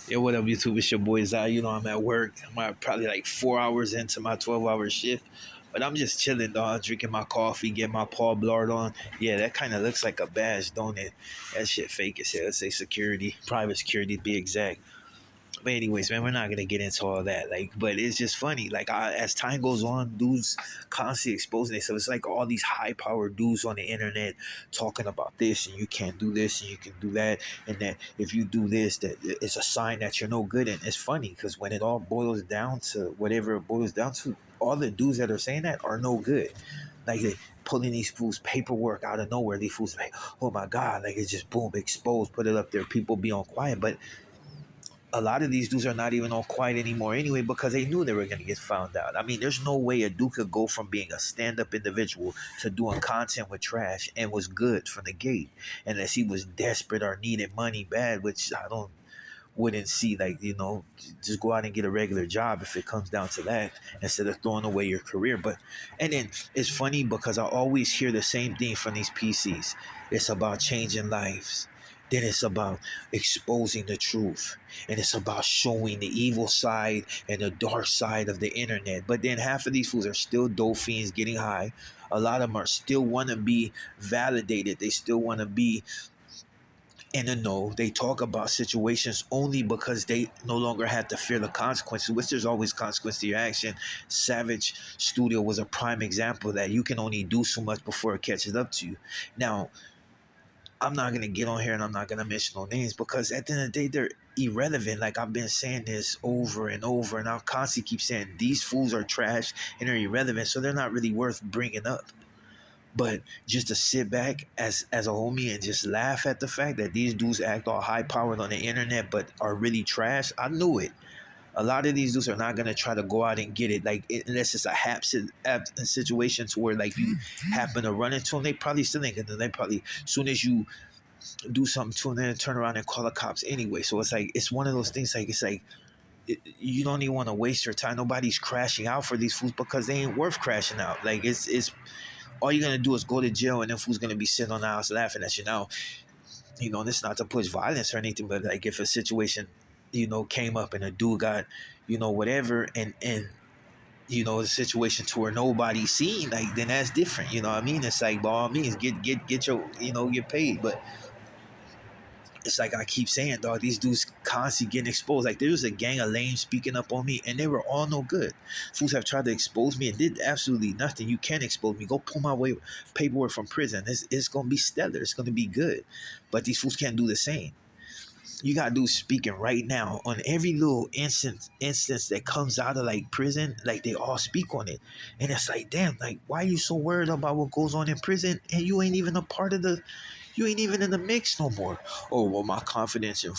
Yo, what up, YouTube? It's your boy Zai. You know, I'm at work. Probably like 4 hours into my 12-hour shift. But I'm just chilling, dog, drinking my coffee, getting my Paul Blart on. Yeah, that kind of looks like a badge, don't it? That shit fake as hell. It say security, private security to be exact. But anyways, man, we're not gonna get into all that. But it's just funny. As time goes on, dudes constantly exposing themselves. It's like all these high-powered dudes on the internet talking about this, and you can't do this, and you can do that, and that if you do this, that it's a sign that you're no good. And it's funny because when it all boils down to whatever it boils down to, all the dudes that are saying that are no good. Like they pulling these fools paperwork out of nowhere. These fools like, oh my god, like it's just boom, exposed, put it up there. People be on quiet, but a lot of these dudes are not even on quiet anymore anyway because they knew they were going to get found out. I mean, there's no way a dude could go from being a stand-up individual to doing content with trash and was good from the gate unless he was desperate or needed money bad, which I don't wouldn't see. Just go out and get a regular job if it comes down to that instead of throwing away your career. But and then it's funny because I always hear the same thing from these PCs. It's about changing lives, then it's about exposing the truth, and it's about showing the evil side and the dark side of the internet. But then half of these fools are still dope fiends getting high. A lot of them are still want to be validated. They still want to be in the know. They talk about situations only because they no longer have to fear the consequences, which there's always consequence to your action. Savage Studio was a prime example that you can only do so much before it catches up to you. Now, I'm not gonna get on here and I'm not gonna mention no names because at the end of the day they're irrelevant. Like I've been saying this over and over, and I'll constantly keep saying these fools are trash and they're irrelevant, so they're not really worth bringing up. But just to sit back as a homie and just laugh at the fact that these dudes act all high powered on the internet but are really trash, I knew it. A lot of these dudes are not gonna try to go out and get it, unless it's a situation to where like you happen to run into them. They probably still ain't gonna. They probably as soon as you do something to them, then turn around and call the cops anyway. So it's like it's one of those things. You don't even want to waste your time. Nobody's crashing out for these fools because they ain't worth crashing out. Like it's all you're gonna do is go to jail, and then fools gonna be sitting on the house laughing at you. Now, this is not to push violence or anything, but like if a situation, came up and a dude got, whatever, and the situation to where nobody's seen, like then that's different. You know what I mean? It's like by all means get your get paid, but it's like I keep saying, dog, these dudes constantly getting exposed. Like there was a gang of lames speaking up on me, and they were all no good. Fools have tried to expose me and did absolutely nothing. You can't expose me. Go pull my way paperwork from prison. It's gonna be stellar. It's gonna be good. But these fools can't do the same. You got dudes speaking right now on every little instance that comes out of like prison. Like they all speak on it, and it's like, damn, like why are you so worried about what goes on in prison, and you ain't even a part of the you ain't even in the mix no more. Oh well, my confidential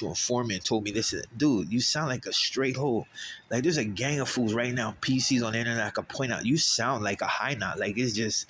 informant told me this. Dude, you sound like a straight hole. Like there's a gang of fools right now, PCs on the internet. I could point out. You sound like a high knot. Like it's just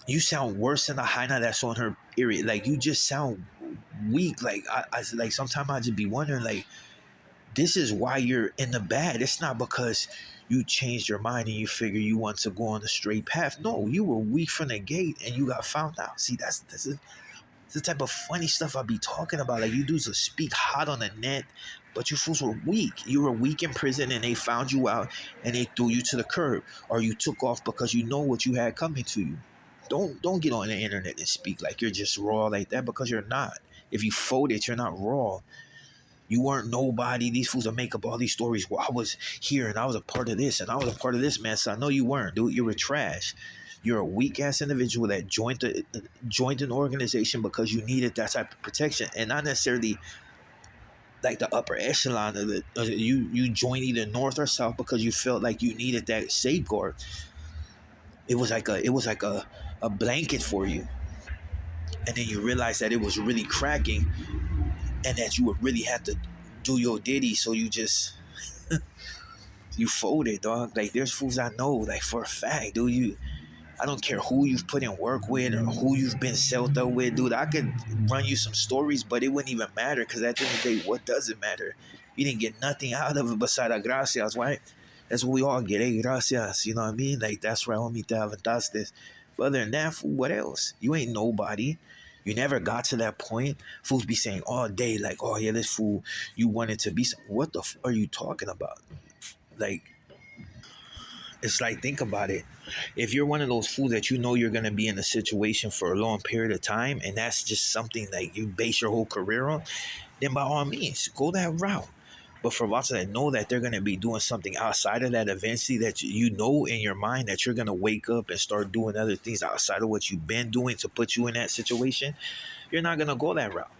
you sound worse than the high knot that's on her period. Like you just sound weak. Like I like sometimes I just be wondering like this is why you're in the bad. It's not because you changed your mind and you figure you want to go on the straight path. No, you were weak from the gate and you got found out. See, that's the type of funny stuff I be talking about. Like you dudes will speak hot on the net, but you fools were weak. You were weak in prison and they found you out and they threw you to the curb. Or you took off because you know what you had coming to you. Don't get on the internet and speak like you're just raw like that because you're not. If you folded, you're not raw. You weren't nobody. These fools will make up all these stories. Well, I was here and I was a part of this and I was a part of this mess. I know you weren't, dude. You were trash. You're a weak ass individual that joined an organization because you needed that type of protection, and not necessarily like the upper echelon of it. You joined either north or south because you felt like you needed that safeguard. It was like a blanket for you, and then you realize that it was really cracking, and that you would really have to do your ditty. So you folded, dog. Like there's fools I know, like for a fact, dude. I don't care who you've put in work with or who you've been sold up with, dude. I could run you some stories, but it wouldn't even matter because at the end of the day, what does it matter? You didn't get nothing out of it besides a gracias, right? That's what we all get, hey, gracias. You know what I mean? Like, that's right, homie, te aventaste. But other than that, fool, what else? You ain't nobody. You never got to that point. Fools be saying all day, like, oh yeah, this fool, you want it to be what the are you talking about? Like, it's like, think about it. If you're one of those fools that you know you're gonna be in a situation for a long period of time, and that's just something that you base your whole career on, then by all means, go that route. But for lots that know that they're gonna be doing something outside of that eventually, that you know in your mind that you're gonna wake up and start doing other things outside of what you've been doing to put you in that situation, you're not gonna go that route.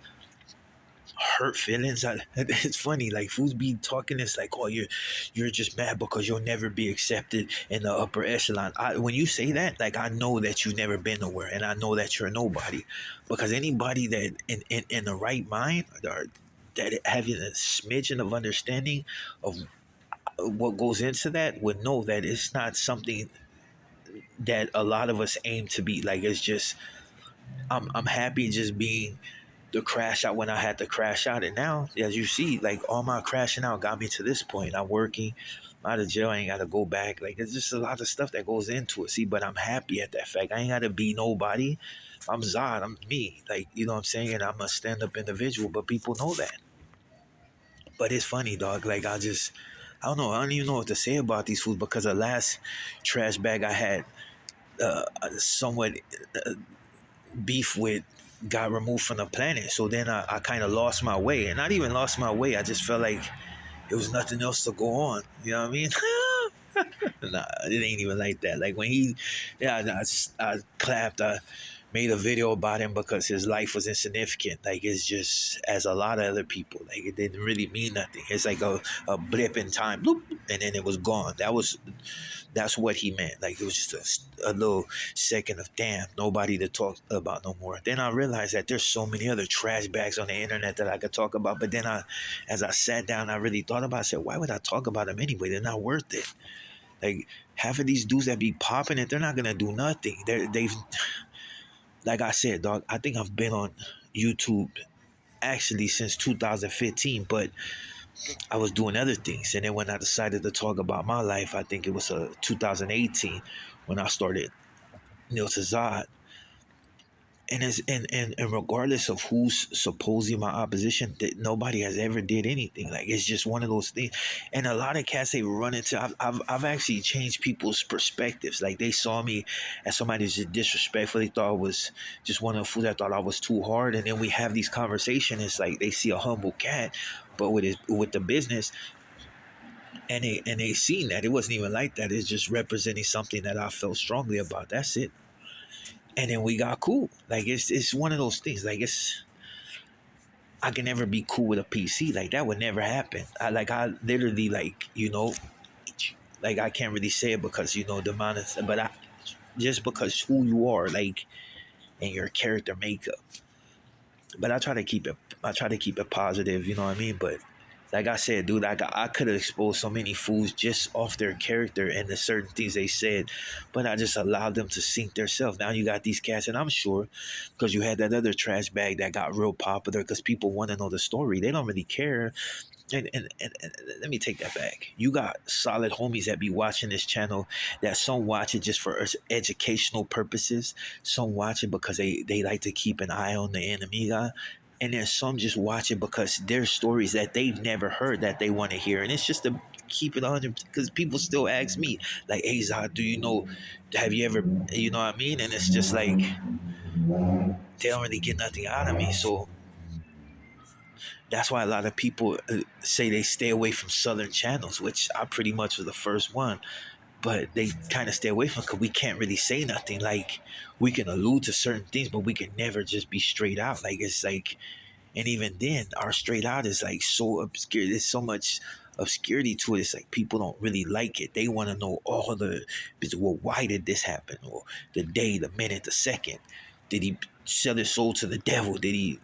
Hurt feelings. It's funny. Like fools be talking. It's like, oh, you're just mad because you'll never be accepted in the upper echelon. When you say that, like I know that you've never been nowhere, and I know that you're nobody. Because anybody that in the right mind, or that having a smidgen of understanding of what goes into that, would know that it's not something that a lot of us aim to be. Like it's just, I'm happy just being the crash out when I had to crash out. And now, as you see, like all my crashing out got me to this point. I'm working, I'm out of jail, I ain't gotta go back. Like it's just a lot of stuff that goes into it. See, but I'm happy at that fact. I ain't gotta be nobody. I'm Zod, I'm me. Like, you know what I'm saying? And I'm a stand up individual, but people know that. But it's funny, dog. Like I don't know. I don't even know what to say about these foods because the last trash bag I had somewhat beef with got removed from the planet. So then I kind of lost my way, and not even lost my way. I just felt like there was nothing else to go on. You know what I mean? Nah, it ain't even like that. Like when he, yeah, I clapped. I made a video about him because his life was insignificant. Like it's just as a lot of other people. Like it didn't really mean nothing. It's like a blip in time, bloop, and then it was gone. That's what he meant. Like it was just a little second of damn, nobody to talk about no more. Then I realized that there's so many other trash bags on the internet that I could talk about. But then as I sat down, I really thought about it. I said, why would I talk about them anyway? They're not worth it. Like half of these dudes that be popping it, they're not gonna do nothing. They've, like I said, dog. I think I've been on YouTube actually since 2015, but I was doing other things. And then when I decided to talk about my life, I think it was 2018 when I started Nil Tazad. And as and regardless of who's supposing my opposition, that nobody has ever did anything. Like it's just one of those things. And a lot of cats they run into, I've actually changed people's perspectives. Like they saw me as somebody who's just disrespectful. They thought I was just one of the fools that thought I was too hard. And then we have these conversations. It's like they see a humble cat, but with the business, and they seen that it wasn't even like that. It's just representing something that I felt strongly about. That's it. And then we got cool. Like it's one of those things. Like it's, I can never be cool with a PC. Like that would never happen. I literally like, like I can't really say it because the amount of, but I just because who you are, like, and your character makeup. But I try to keep it positive, you know what I mean? But like I said, dude, I could have exposed so many fools just off their character and the certain things they said, but I just allowed them to sink themselves. Now you got these cats, and I'm sure because you had that other trash bag that got real popular because people want to know the story. They don't really care. And let me take that back. You got solid homies that be watching this channel that some watch it just for educational purposes. Some watch it because they like to keep an eye on the enemy guy. And then some just watch it because there's stories that they've never heard that they want to hear. And it's just to keep it 100 because people still ask me, like, hey, Zod, do you know, have you ever, you know what I mean? And it's just like, they don't really get nothing out of me. So that's why a lot of people say they stay away from Southern channels, which I pretty much was the first one. But they kind of stay away from because we can't really say nothing. Like, we can allude to certain things, but we can never just be straight out. Like, it's like, and even then, our straight out is like so obscure. There's so much obscurity to it. It's like people don't really like it. They want to know all the, well, why did this happen? Or the day, the minute, the second. Did he sell his soul to the devil? Did he,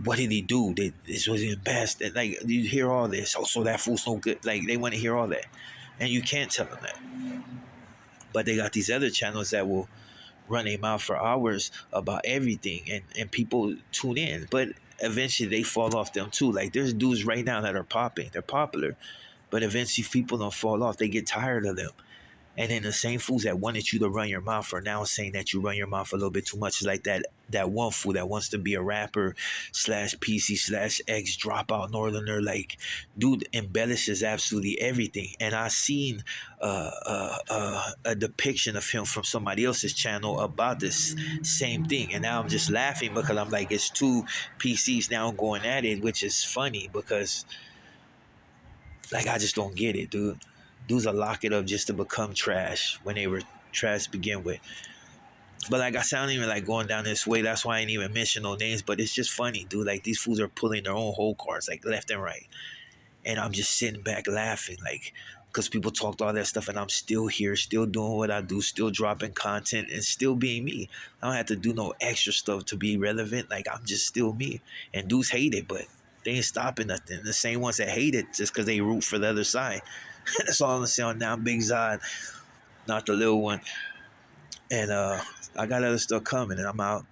what did he do? This was his best. Like, you hear all this. Oh, so that fool's no good. Like, they want to hear all that. And you can't tell them that. But they got these other channels that will run their mouth for hours about everything. And people tune in. But eventually they fall off them too. Like, there's dudes right now that are popping. They're popular. But eventually people don't fall off. They get tired of them. And then the same fools that wanted you to run your mouth are now saying that you run your mouth a little bit too much. It's like that that one fool that wants to be a rapper slash PC slash ex dropout northerner. Like, dude embellishes absolutely everything. And I seen a depiction of him from somebody else's channel about this same thing. And now I'm just laughing because I'm like, it's two PCs now going at it, which is funny because, like, I just don't get it, dude. Dudes will lock it up just to become trash when they were trash to begin with. But like I said, I don't even like going down this way. That's why I ain't even mention no names. But it's just funny, dude. Like, these fools are pulling their own whole cards, like left and right. And I'm just sitting back laughing, like, because people talked all that stuff, and I'm still here, still doing what I do, still dropping content, and still being me. I don't have to do no extra stuff to be relevant. Like, I'm just still me. And dudes hate it, but they ain't stopping nothing. The same ones that hate it just because they root for the other side. That's all I'm saying. Now, Big Zod, not the little one. And I got other stuff coming, and I'm out.